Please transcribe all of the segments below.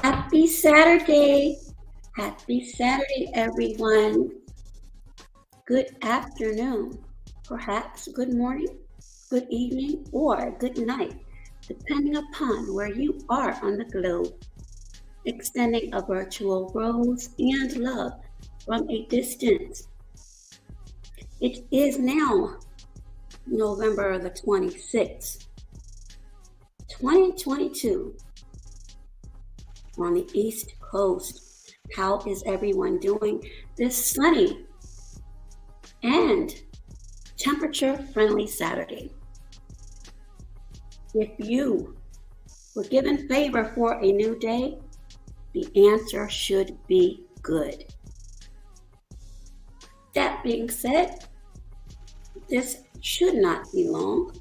Happy Saturday. Happy Saturday, everyone. Good afternoon, perhaps good morning, good evening, or good night, depending upon where you are on the globe. Extending a virtual rose and love from a distance. It is now November the 26th, 2022, on the East Coast. How is everyone doing this sunny and temperature-friendly Saturday? If you were given favor for a new day, the answer should be good. That being said, this should not be long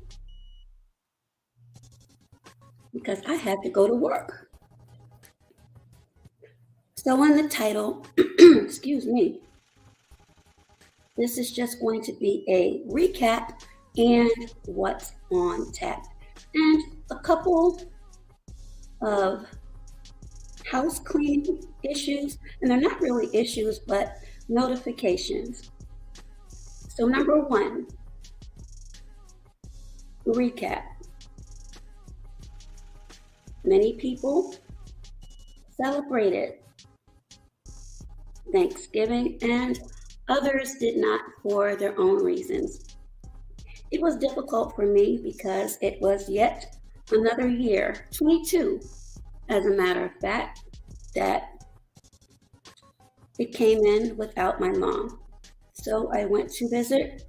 because I have to go to work. So in the title, excuse me, this is just going to be a recap and what's on tap, and a couple of house cleaning issues, and they're not really issues, but notifications. So number one, recap. Many people celebrated Thanksgiving and others did not for their own reasons. It was difficult for me because it was yet another year, 22, as a matter of fact, that it came in without my mom. So I went to visit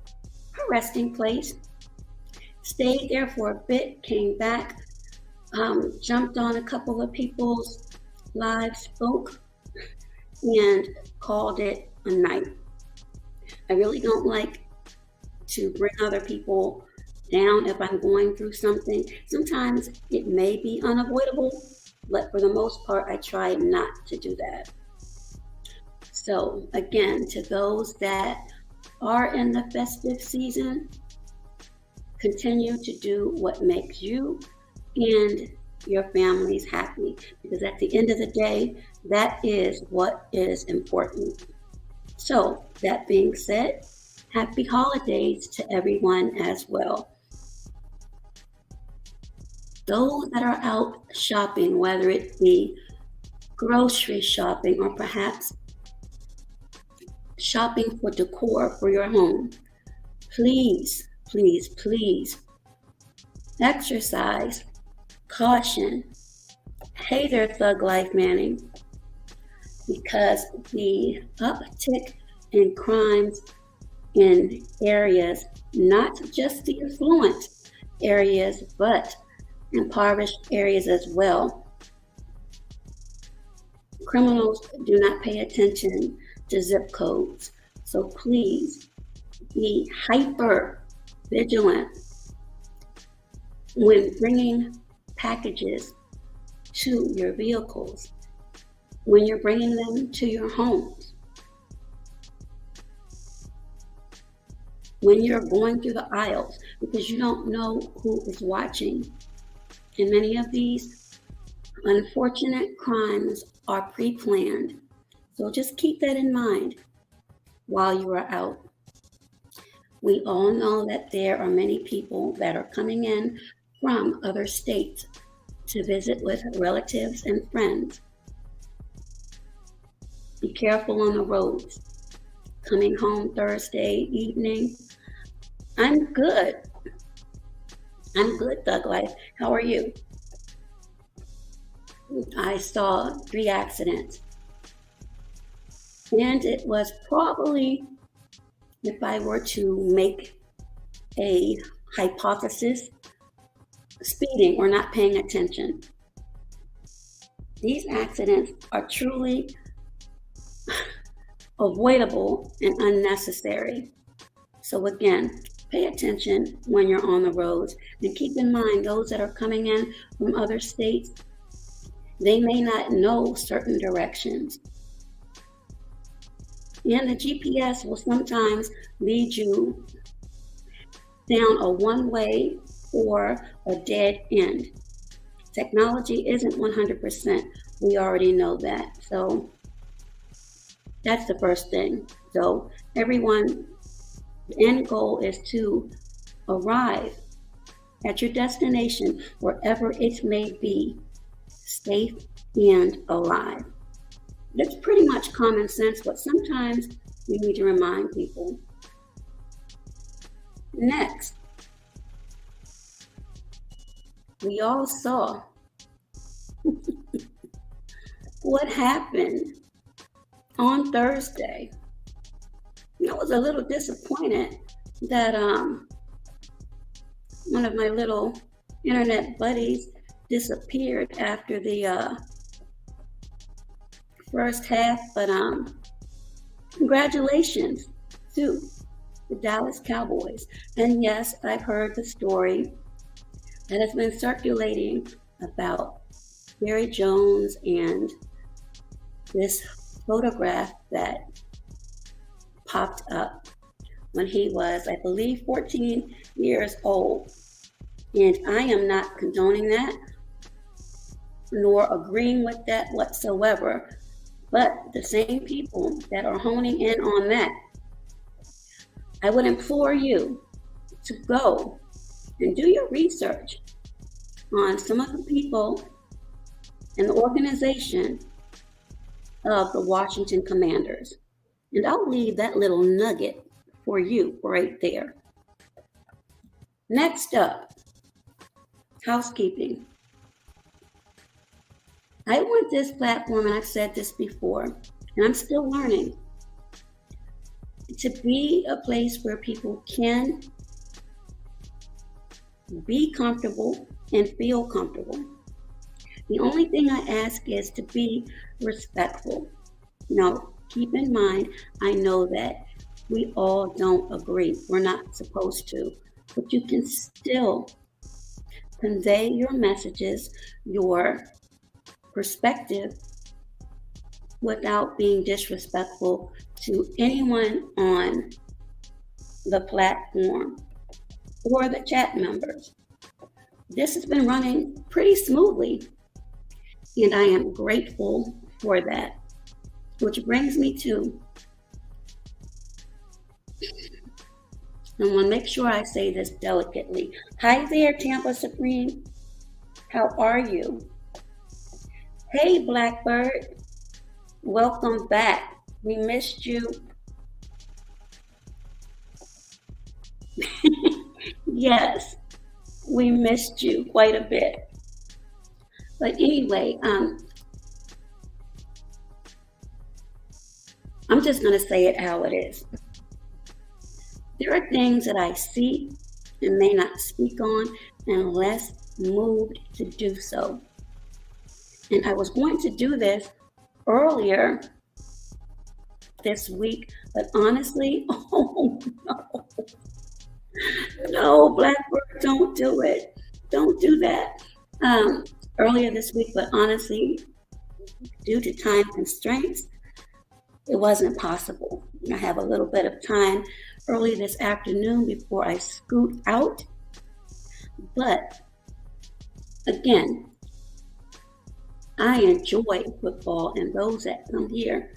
her resting place, stayed there for a bit, came back, jumped on a couple of people's live spoke, and called it a night. I really don't like to bring other people down if I'm going through something. Sometimes it may be unavoidable, but for the most part, I try not to do that. So again, to those that are in the festive season, continue to do what makes you and your families happy, because at the end of the day, that is what is important. So that being said, happy holidays to everyone as well. Those that are out shopping, whether it be grocery shopping or perhaps shopping for decor for your home, please, please, please exercise caution. Hey there, Thug Life Manning, because the uptick in crimes in areas, not just the affluent areas, but impoverished areas as well. Criminals do not pay attention to zip codes. So please be hyper vigilant when bringing packages to your vehicles, when you're bringing them to your homes, when you're going through the aisles, because you don't know who is watching. And many of these unfortunate crimes are pre-planned. So just keep that in mind while you are out. We all know that there are many people that are coming in from other states to visit with relatives and friends. Be careful on the roads. Coming home Thursday evening, I'm good. Thug Life. How are you? I saw 3 accidents. And it was probably, if I were to make a hypothesis, speeding or not paying attention. These accidents are truly avoidable and unnecessary. So again, pay attention when you're on the roads, and keep in mind those that are coming in from other states, they may not know certain directions. And the GPS will sometimes lead you down a one-way or a dead end. Technology isn't 100% We already know that. So that's the first thing. So everyone, the end goal is to arrive at your destination, wherever it may be, safe and alive. That's pretty much common sense, but sometimes we need to remind people. Next, we all saw what happened on Thursday. I was a little disappointed that one of my little internet buddies disappeared after the first half, but congratulations to the Dallas Cowboys. And yes, I've heard the story that has been circulating about Jerry Jones and this photograph that popped up when he was, I believe, 14 years old. And I am not condoning that, nor agreeing with that whatsoever. But the same people that are honing in on that, I would implore you to go and do your research on some of the people and the organization of the Washington Commanders. And I'll leave that little nugget for you right there. Next up, housekeeping. I want this platform, and I've said this before, and I'm still learning, to be a place where people can be comfortable and feel comfortable. The only thing I ask is to be respectful. Now, keep in mind, I know that we all don't agree. We're not supposed to, but you can still convey your messages, your perspective, without being disrespectful to anyone on the platform or the chat members. This has been running pretty smoothly, and I am grateful for that. Which brings me to, I want to make sure I say this delicately. Hi there, Tampa Supreme. How are you? Hey, Blackbird. Welcome back. We missed you. Yes, we missed you quite a bit. But anyway, I'm just going to say it how it is. There are things that I see and may not speak on unless moved to do so. And I was going to do this earlier this week, but honestly, oh no. No, Blackbird, don't do it. Don't do that. Earlier this week, but honestly, due to time constraints, it wasn't possible. I have a little bit of time early this afternoon before I scoot out. But again, I enjoy football, and those that come here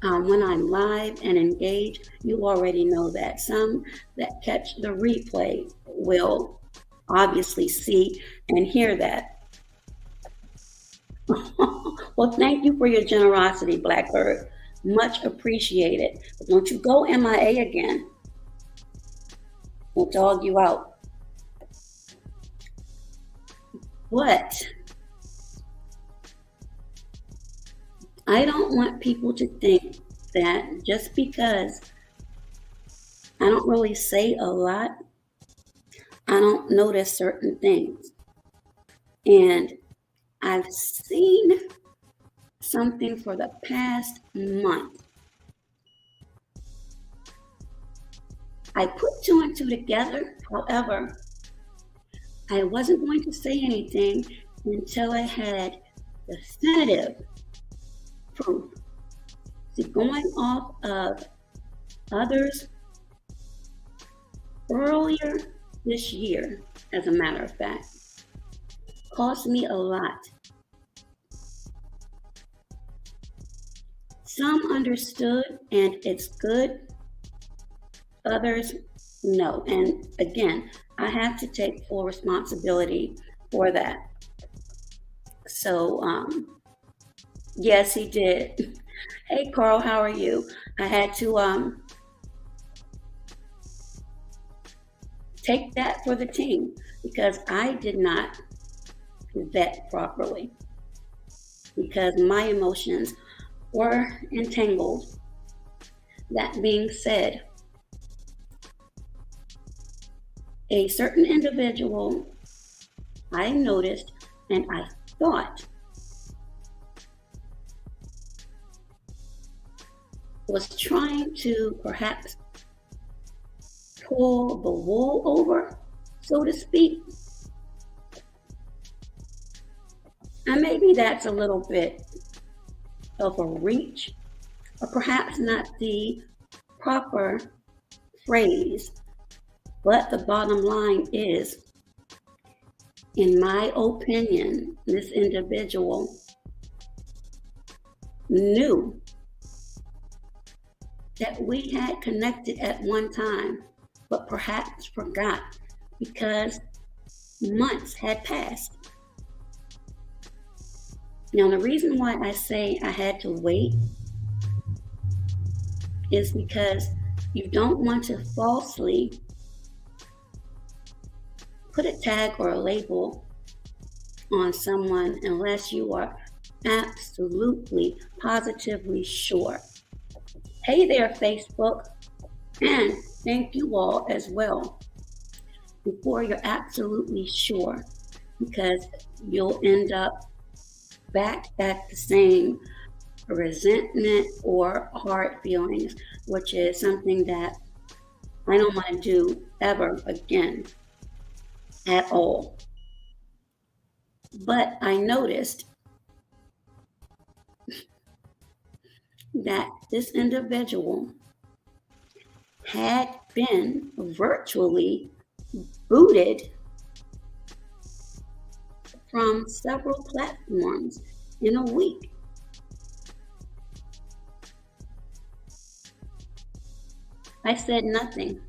when I'm live and engaged, you already know that. Some that catch the replay will obviously see and hear that. Well, thank you for your generosity, Blackbird. Much appreciated. But don't you go MIA again. We'll dog you out. But I don't want people to think that just because I don't really say a lot, I don't notice certain things. And I've seen something for the past month. I put two and two together. However, I wasn't going to say anything until I had definitive proof. See, going off of others earlier this year, as a matter of fact, cost me a lot. Some understood and it's good, others no. And again, I have to take full responsibility for that. So, yes, he did. Hey, Carl, how are you? I had to take that for the team because I did not vet properly because my emotions were entangled. That being said, a certain individual I noticed and I thought was trying to perhaps pull the wool over, so to speak. And maybe that's a little bit of a reach, or perhaps not the proper phrase. But the bottom line is, in my opinion, this individual knew that we had connected at one time, but perhaps forgot because months had passed. Now, the reason why I say I had to wait is because you don't want to falsely put a tag or a label on someone unless you are absolutely, positively sure. Hey there, Facebook, and thank you all as well before you're absolutely sure, because you'll end up back at the same resentment or hard feelings, which is something that I don't want to do ever again at all. But I noticed that this individual had been virtually booted from several platforms in a week. I said nothing.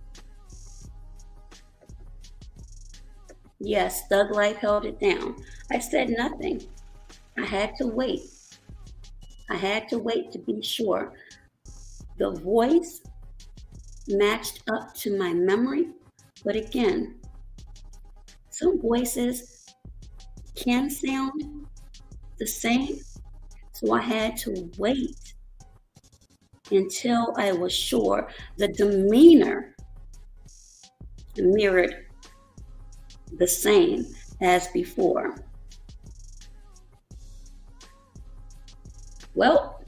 Yes, Thug Life held it down. I said nothing. I had to wait. I had to wait to be sure the voice matched up to my memory. But again, some voices can sound the same. So I had to wait until I was sure the demeanor mirrored the same as before. Well,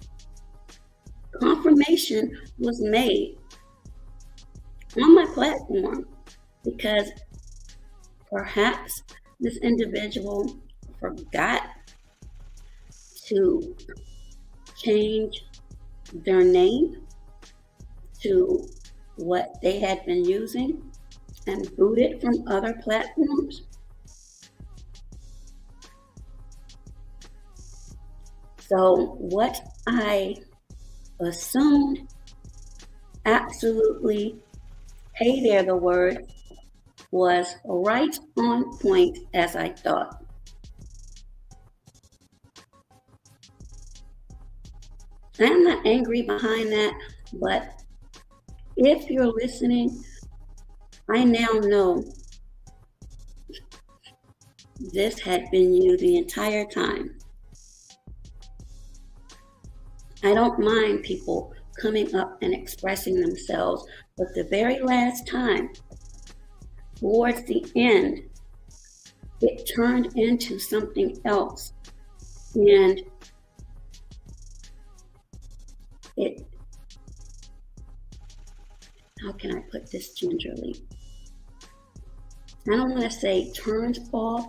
confirmation was made on my platform because perhaps this individual forgot to change their name to what they had been using and booted from other platforms. So what I assumed, absolutely, hey there, the word, was right on point as I thought. I'm not angry behind that, but if you're listening, I now know this had been you the entire time. I don't mind people coming up and expressing themselves, but the very last time, towards the end, it turned into something else. And it, how can I put this gingerly? I don't want to say turned off,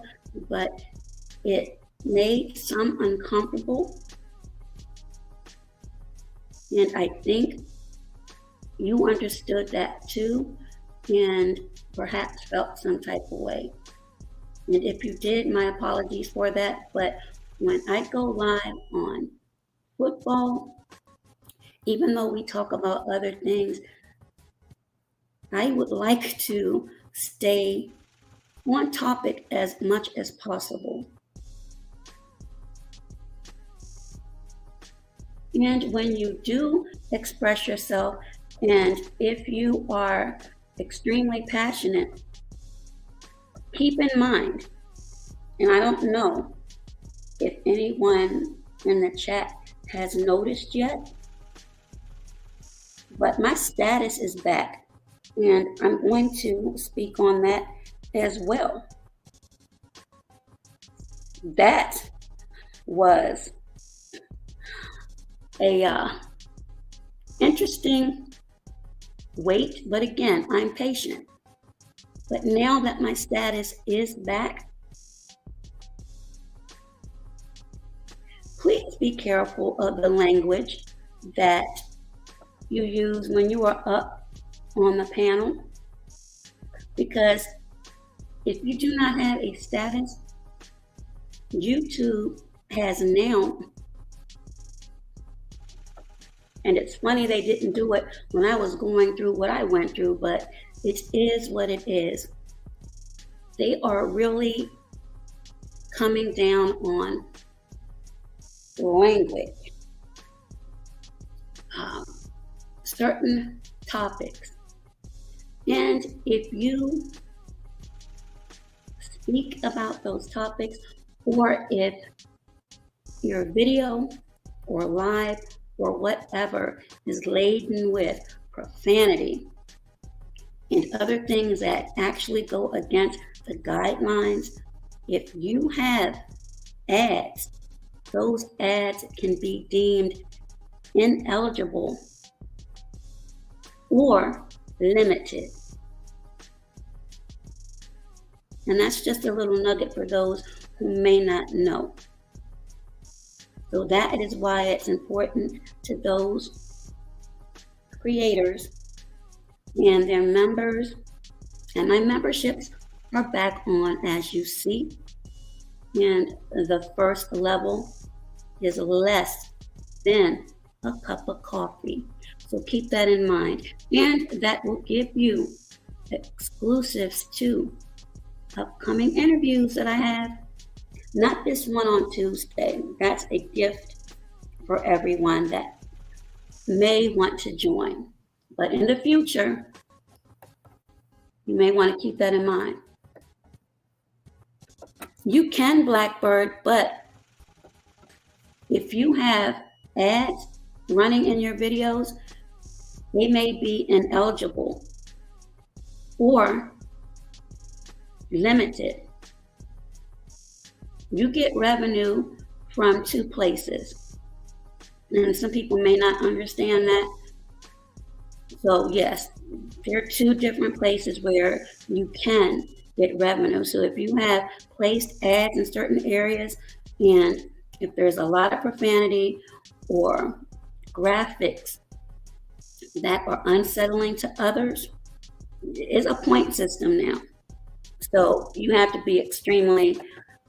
but it made some uncomfortable. And I think you understood that too, and perhaps felt some type of way. And if you did, my apologies for that. But when I go live on football, Even though we talk about other things, I would like to stay on topic as much as possible. And when you do express yourself, and if you are extremely passionate, keep in mind, and I don't know if anyone in the chat has noticed yet, but my status is back, and I'm going to speak on that as well. That was a interesting wait, but again, I'm patient. But now that my status is back, please be careful of the language that you use when you are up on the panel, because if you do not have a status, YouTube has now, and it's funny they didn't do it when I was going through what I went through, but it is what it is. They are really coming down on language, certain topics. And if you speak about those topics, or if your video or live or whatever is laden with profanity and other things that actually go against the guidelines, if you have ads, those ads can be deemed ineligible or limited. And that's just a little nugget for those who may not know. So that is why it's important to those creators and their members. And my memberships are back on, as you see. And the first level is less than a cup of coffee. So keep that in mind. And that will give you exclusives to upcoming interviews that I have. Not this one on Tuesday. That's a gift for everyone that may want to join. But in the future, you may want to keep that in mind. You can Blackbird, but if you have ads running in your videos, they may be ineligible or limited. You get revenue from two places, and some people may not understand that. So yes, there are two different places where you can get revenue. So if you have placed ads in certain areas, and if there's a lot of profanity or graphics that are unsettling to others, it's a point system now. So you have to be extremely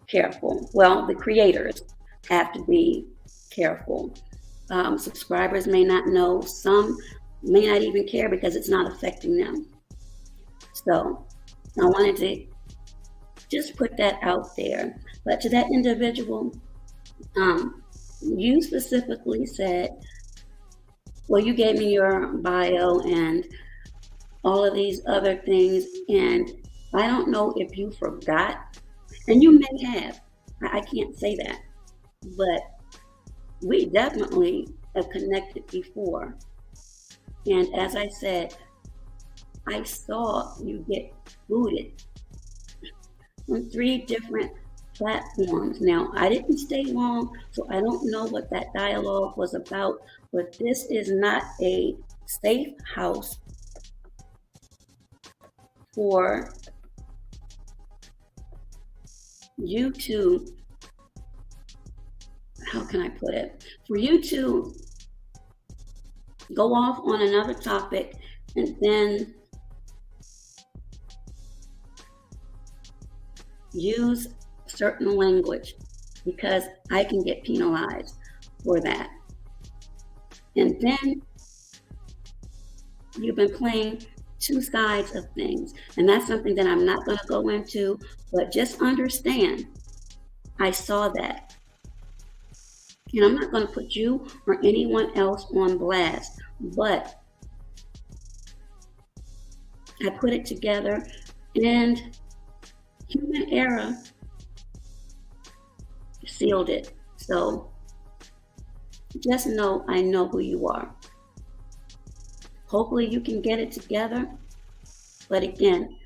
careful. Well, the creators have to be careful. Subscribers may not know. Some may not even care because it's not affecting them. So I wanted to just put that out there. But to that individual, you specifically said, well, you gave me your bio and all of these other things, and I don't know if you forgot, and you may have. I can't say that, but we definitely have connected before. And as I said, I saw you get booted on 3 different platforms. Now, I didn't stay long, so I don't know what that dialogue was about, but this is not a safe house for you to, how can I put it? For you to go off on another topic and then use certain language, because I can get penalized for that. And then you've been playing two sides of things. And that's something that I'm not going to go into, but just understand I saw that. And I'm not going to put you or anyone else on blast, but I put it together, and human error sealed it. So just know I know who you are. Hopefully you can get it together. But again,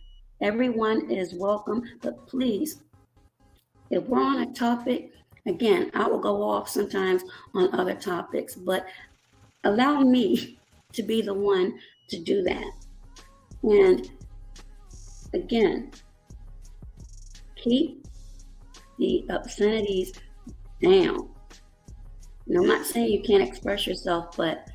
everyone is welcome. But please, if we're on a topic, again, I will go off sometimes on other topics, but allow me to be the one to do that. And again, keep the obscenities down. And I'm not saying you can't express yourself, but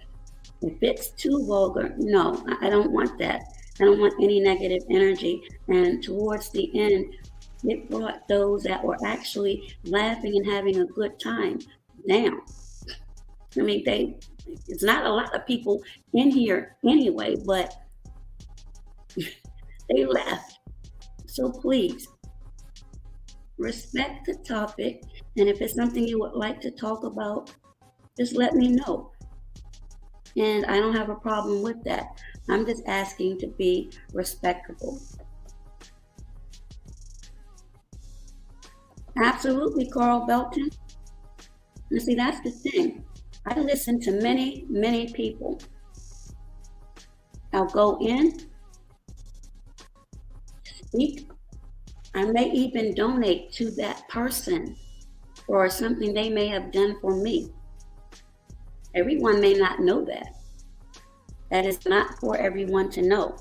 if it's too vulgar, no, I don't want that. I don't want any negative energy. And towards the end, it brought those that were actually laughing and having a good time down. I mean, it's not a lot of people in here anyway, but they left. So please, respect the topic. And if it's something you would like to talk about, just let me know. And I don't have a problem with that. I'm just asking to be respectable. Absolutely, Carl Belton. And see, that's the thing. I listen to many, many people. I'll go in, speak. I may even donate to that person or something they may have done for me. Everyone may not know that. That is not for everyone to know.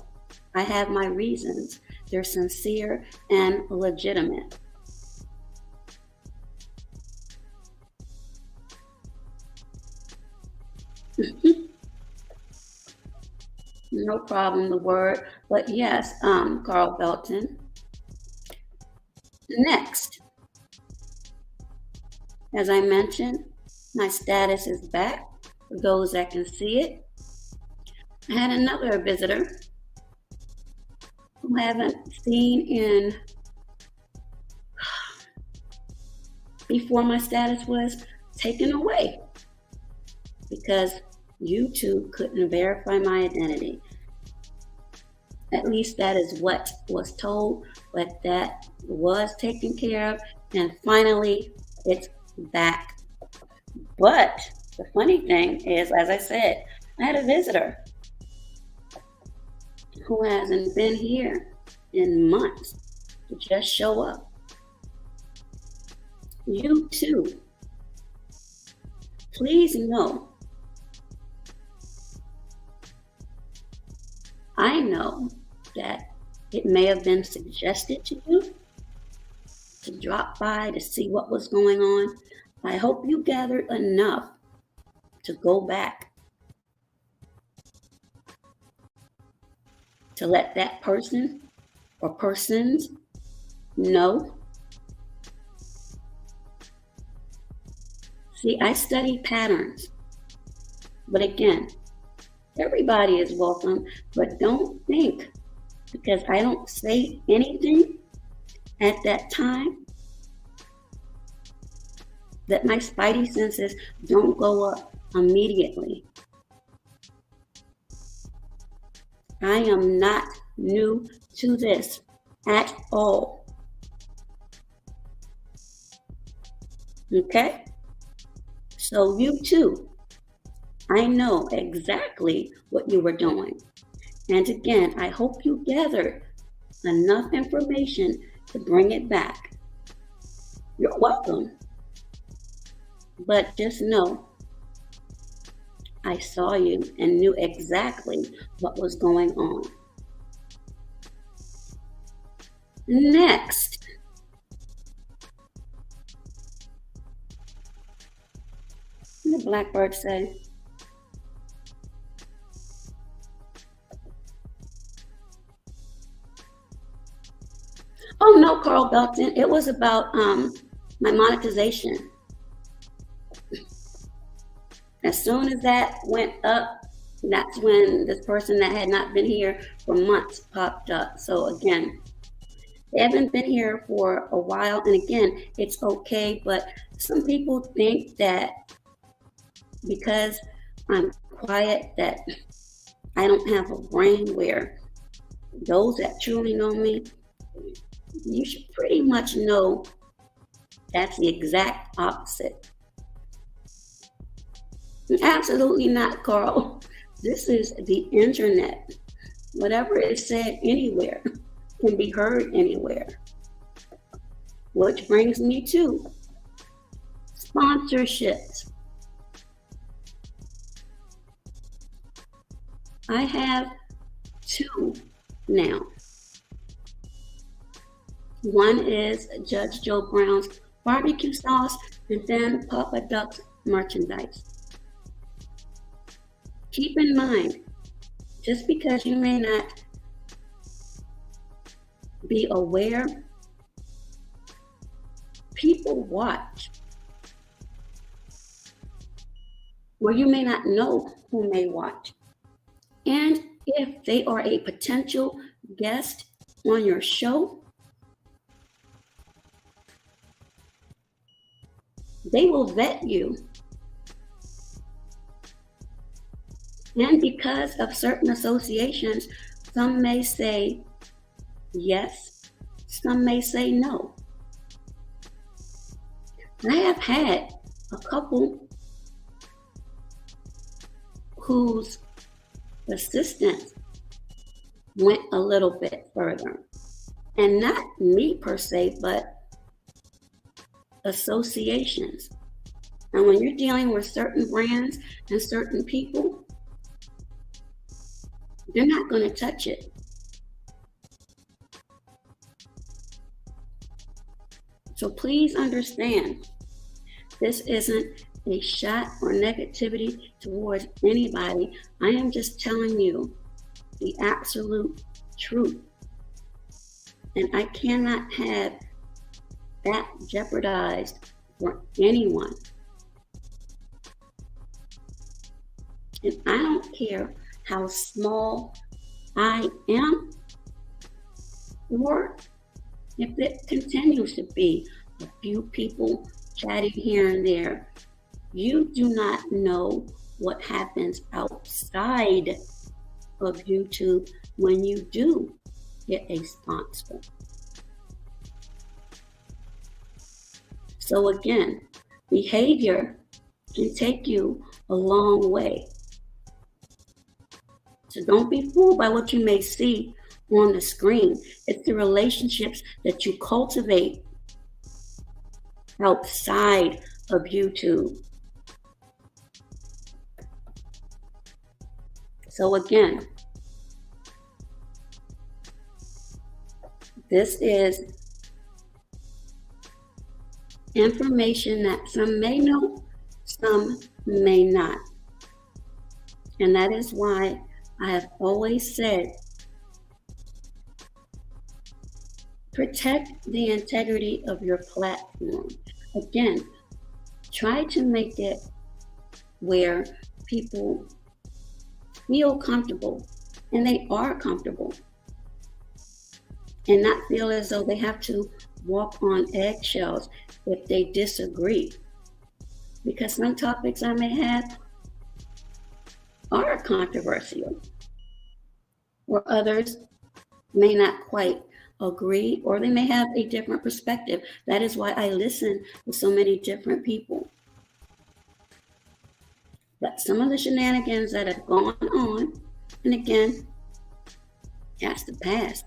I have my reasons. They're sincere and legitimate. No problem, the word. But yes, Carl Belton. Next, as I mentioned, my status is back. For those that can see it, I had another visitor who I haven't seen in before my status was taken away because YouTube couldn't verify my identity. At least that is what was told, but that was taken care of, and finally it's back. But the funny thing is, as I said, I had a visitor who hasn't been here in months to just show up. You too. Please know, I know that it may have been suggested to you to drop by to see what was going on. I hope you gathered enough to go back to let that person or persons know. See, I study patterns. But again, everybody is welcome, but don't think because I don't say anything at that time that my spidey senses don't go up immediately. I am not new to this at all. Okay? So you too, I know exactly what you were doing. And again, I hope you gathered enough information to bring it back. You're welcome. But just know, I saw you and knew exactly what was going on. Next, what did Blackbird say? Oh no, Carl Belton. It was about my monetization. As soon as that went up, that's when this person that had not been here for months popped up. So again, they haven't been here for a while, and again, it's okay, but some people think that because I'm quiet that I don't have a brain, where those that truly know me, you should pretty much know that's the exact opposite. Absolutely not, Carl. This is the internet. Whatever is said anywhere can be heard anywhere. Which brings me to sponsorships. I have 2 now. One is Judge Joe Brown's barbecue sauce, and then Papa Duck's merchandise. Keep in mind, just because you may not be aware, people watch. Or you may not know who may watch. And if they are a potential guest on your show, they will vet you. And because of certain associations, some may say yes, some may say no. I have had a couple whose assistants went a little bit further. And not me per se, but associations. And when you're dealing with certain brands and certain people, they're not going to touch it. So please understand, this isn't a shot or negativity towards anybody. I am just telling you the absolute truth. And I cannot have that jeopardized for anyone. And I don't care how small I am, or if it continues to be a few people chatting here and there. You do not know what happens outside of YouTube when you do get a sponsor. So again, behavior can take you a long way. So don't be fooled by what you may see on the screen. It's the relationships that you cultivate outside of YouTube. So again, this is information that some may know, some may not. And that is why I have always said, protect the integrity of your platform. Again, try to make it where people feel comfortable, and they are comfortable, and not feel as though they have to walk on eggshells if they disagree. Because some topics I may have are controversial, or others may not quite agree, or they may have a different perspective. That is why I listen to so many different people. But some of the shenanigans that have gone on, and again, that's the past.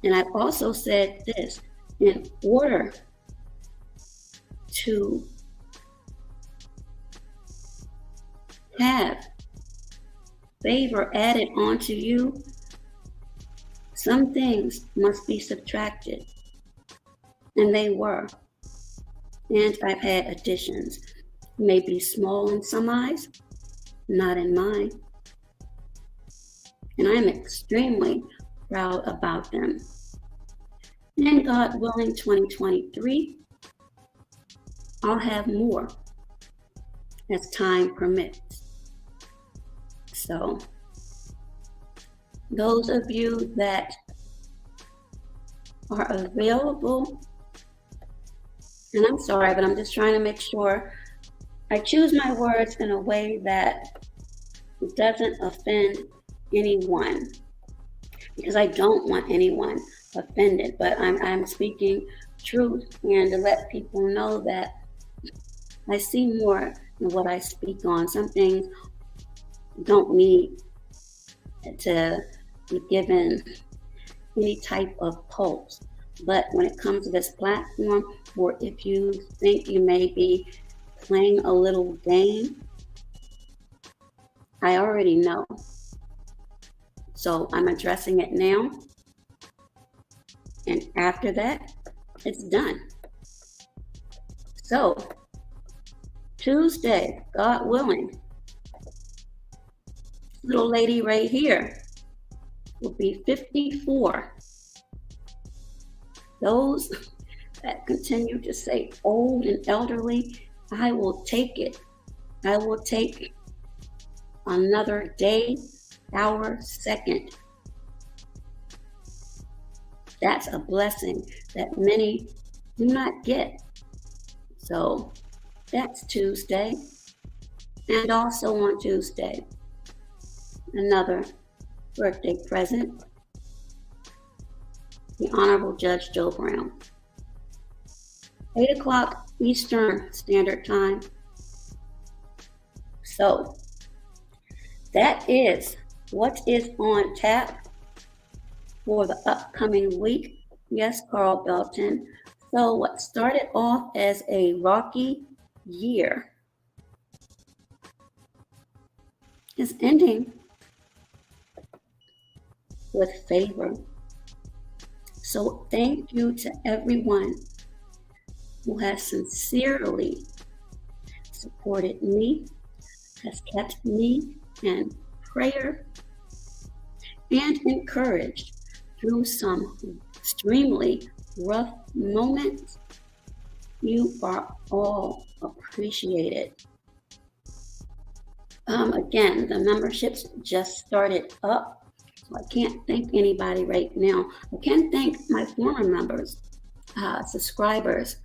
And I've also said this, in order to have favor added onto you, some things must be subtracted. And they were. And I've had additions. May be small in some eyes, not in mine. And I'm extremely proud about them. And God willing, 2023, I'll have more. as time permits. So those of you that are available, and I'm sorry, but I'm just trying to make sure I choose my words in a way that doesn't offend anyone, because I don't want anyone offended, but I'm speaking truth, and to let people know that I see more than what I speak on. Some things don't need to be given any type of pulse. But when it comes to this platform, or if you think you may be playing a little game, I already know. So I'm addressing it now. And after that, it's done. So Tuesday, God willing, little lady right here will be 54. Those that continue to say old and elderly, I will take it. I will take another day, hour, second. That's a blessing that many do not get. So that's Tuesday. And also on Tuesday, another birthday present, the Honorable Judge Joe Brown. 8 o'clock Eastern Standard Time. So that is what is on tap for the upcoming week. Yes, Carl Belton. So what started off as a rocky year is ending with favor. So thank you to everyone who has sincerely supported me, has kept me in prayer, and encouraged through some extremely rough moments. You are all appreciated. Again, the memberships just started up, so I can't thank anybody right now. I can thank my former members, subscribers.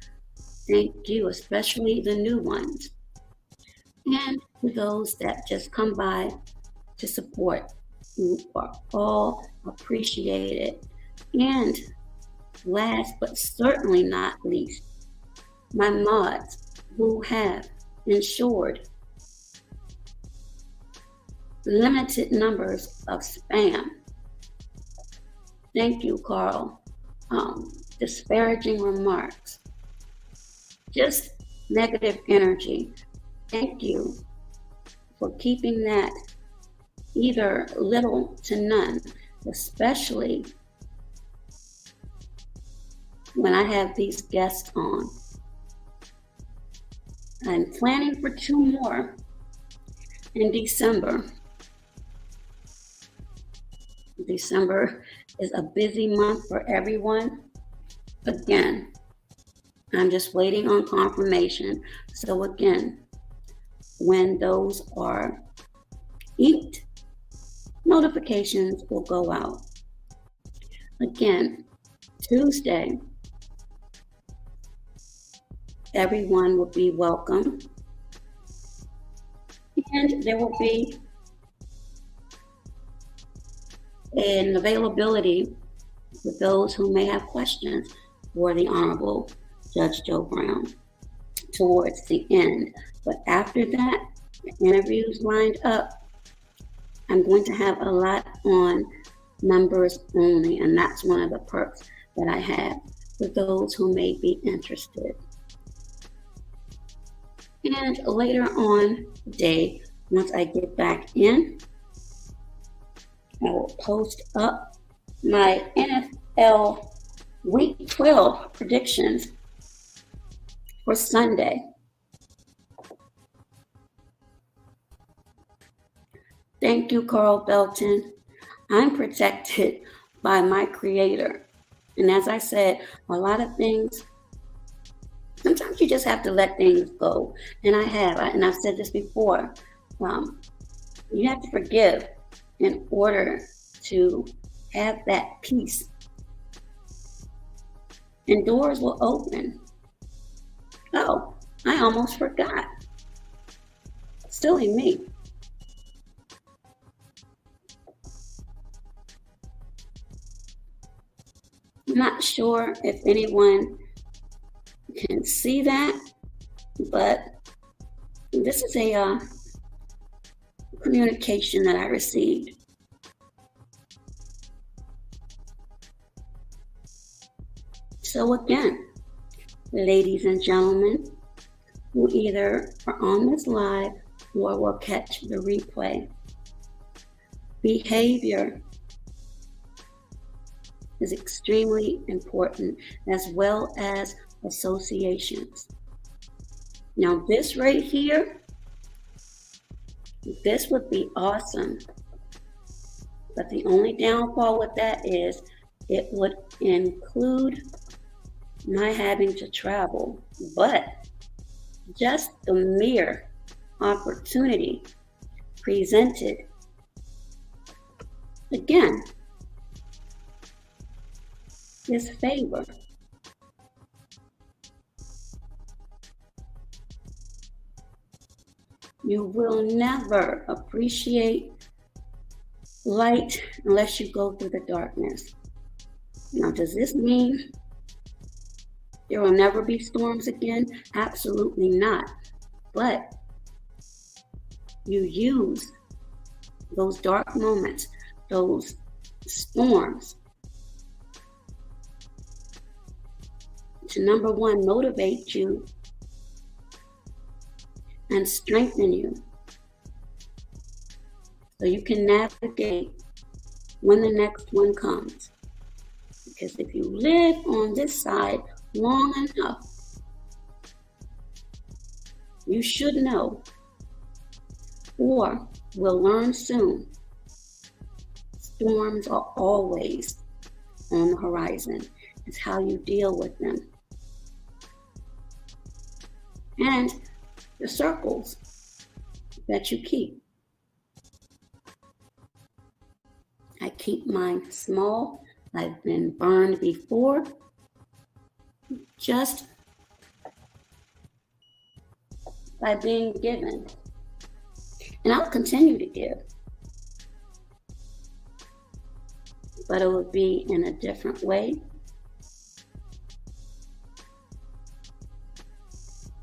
Thank you, especially the new ones. And to those that just come by to support, you are all appreciated. And last but certainly not least, my mods who have ensured limited numbers of spam. Thank you, Carl. Disparaging remarks, just negative energy. Thank you for keeping that either little to none, especially when I have these guests on. I'm planning for 2 more in December. December is a busy month for everyone. Again, I'm just waiting on confirmation. So again, when those are inked, notifications will go out. Again, Tuesday, everyone will be welcome. And there will be an availability for those who may have questions for the Honorable Judge Joe Brown towards the end. But after that, the interviews lined up, I'm going to have a lot on members only, and that's one of the perks that I have for those who may be interested. And later on today, once I get back in, I will post up my NFL Week 12 predictions for Sunday. Thank you, Carl Belton. I'm protected by my Creator. And as I said, a lot of things Sometimes you just have to let things go. And I've said this before. Um, you have to forgive in order to have that peace. And doors will open. Oh, I almost forgot. Silly me. I'm not sure if anyone can see that, but this is a communication that I received. So again, ladies and gentlemen, who either are on this live or will catch the replay, behavior is extremely important, as well as associations. Now this right here, this would be awesome. But the only downfall with that is it would include my having to travel. But just the mere opportunity presented, again, is favor. You will never appreciate light unless you go through the darkness. Now, does this mean there will never be storms again? Absolutely not. But you use those dark moments, those storms, to number one, motivate you and strengthen you so you can navigate when the next one comes. Because if you live on this side long enough, you should know, or will learn soon, storms are always on the horizon. It's how you deal with them. And the circles that you keep. I keep mine small. I've been burned before. Just by being given. And I'll continue to give. But it will be in a different way.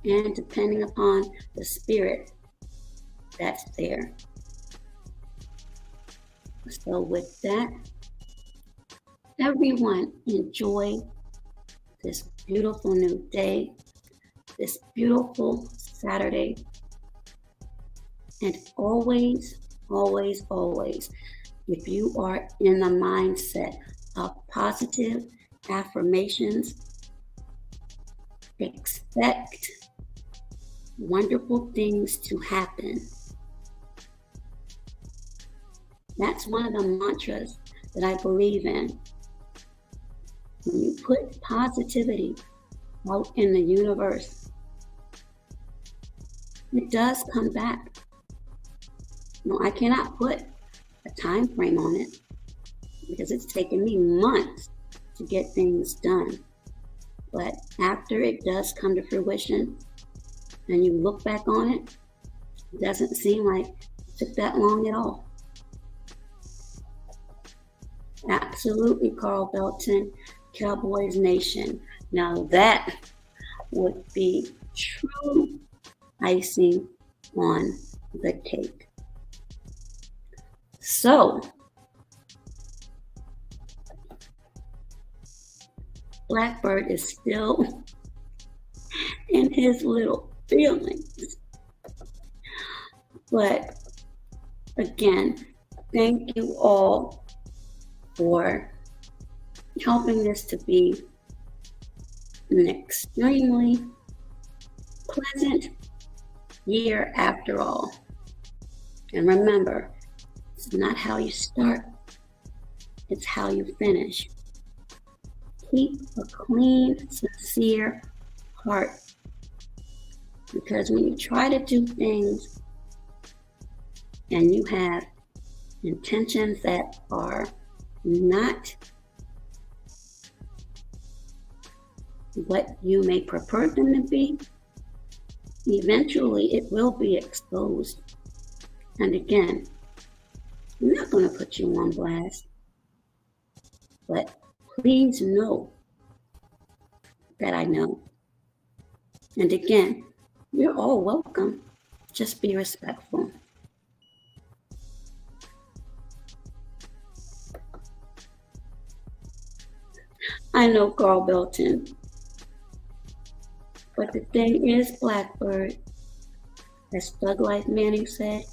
And depending upon the spirit that's there. So with that, everyone enjoy this beautiful new day, this beautiful Saturday, and always, always, always, if you are in the mindset of positive affirmations, expect wonderful things to happen. That's one of the mantras that I believe in. When you put positivity out in the universe, it does come back. No, I cannot put a time frame on it because it's taken me months to get things done. But after it does come to fruition and you look back on it, it doesn't seem like it took that long at all. Absolutely, Carl Belton, Cowboys Nation. Now that would be true icing on the cake. So, Blackbird is still in his little feelings. But again, thank you all for helping this to be an extremely pleasant year after all. And remember, it's not how you start, it's how you finish. Keep a clean, sincere heart. Because when you try to do things and you have intentions that are not what you may prefer them to be, eventually it will be exposed. And again, I'm not going to put you on blast, but please know that I know. And again, you're all welcome. Just be respectful. I know Carl Belton, but the thing is, Blackbird, as Thug Life Manning said,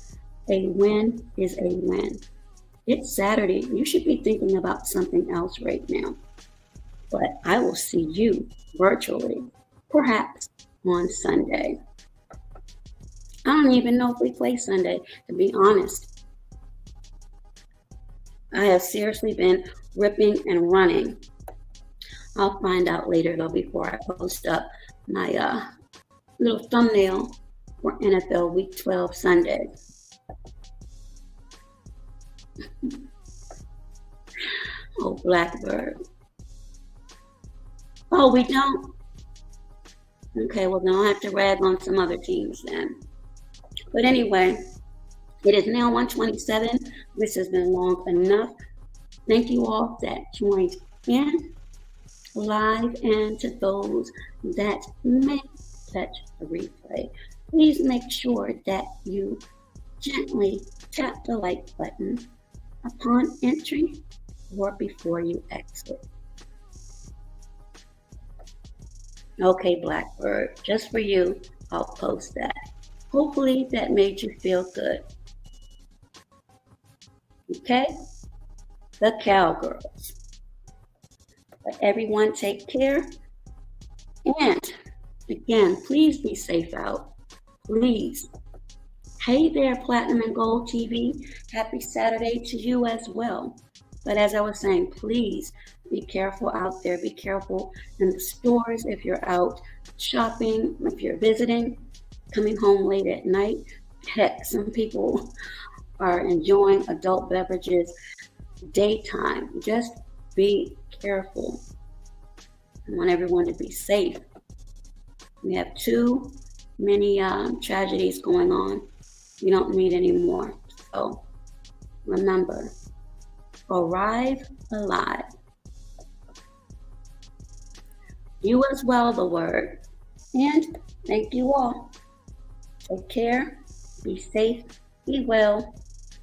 a win is a win. It's Saturday. You should be thinking about something else right now. But I will see you virtually, perhaps on Sunday. I don't even know if we play Sunday, to be honest. I have seriously been ripping and running. I'll find out later though before I post up my little thumbnail for NFL Week 12 Sunday. Oh, Blackbird. Oh, we don't? Okay, well, then I'll have to rag on some other teams then. But anyway, it is now 1:27. This has been long enough. Thank you all that joined in live, and to those that may catch the replay, please make sure that you gently tap the like button upon entry or before you exit. Okay, Blackbird, just for you, I'll post that. Hopefully that made you feel good. Okay? The Cowgirls. But everyone take care. And again, please be safe out. Please. Hey there, Platinum and Gold TV. Happy Saturday to you as well. But as I was saying, please be careful out there. Be careful in the stores if you're out shopping, if you're visiting, coming home late at night. Heck, some people are enjoying adult beverages daytime. Just be careful. I want everyone to be safe. We have too many tragedies going on. We don't need any more. So remember, arrive alive. You as well, the word. And thank you all. Take care, be safe, be well.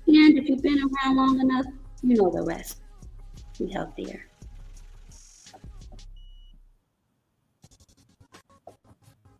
And if you've been around long enough, you know the rest. Be healthier.